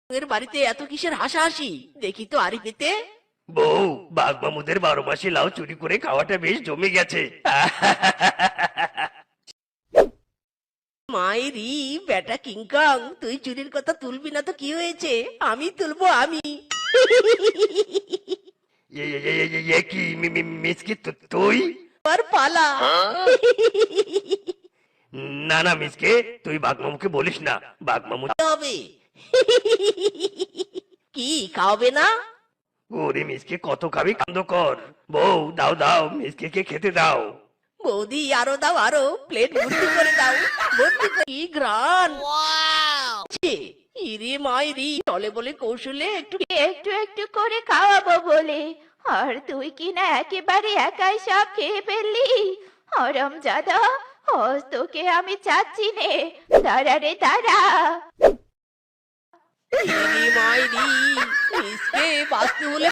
এর বাড়িতে এত কিসের হাসাহাসি? দেখি তো আরিফেতে। বউ, বাঘ মামুদের 12 মাসি লাউ চুরি করে খাওয়াটা বেশ জমে গেছে। মায়েরি বেটা কিংকং, তুই চুরির কথা তুলবি না তো কি হয়েছে? আমি তুলবো, আমি। কি মিসকি তুই? আর পালা। না না মিসকে, তুই বাঘ মামুকে বলিস না। বাঘ মামু হবে। কি খাওয়াবে না? ওরে মিসকে কত খাবি, কান্দ কর। বউ দাও দাও, মিসকে কে খেতে দাও। বৌদি আরো দাও, আরো প্লেট ভর্তি করে দাও, ভর্তি করে। কি গ্রান! ছি, ইরে মাইরি, চলে বলে কৌশলে একটু একটু একটু করে খাওয়াবো বলে, আর তুই কি না একেবারে একাই সব খেয়ে ফেললি? হরমজাদা, আজ তোকে আমি চাচ্ছি নে। দাঁড়া রে দাঁড়া। ইরে মাইরি, মিসকে বাঁচতে হলে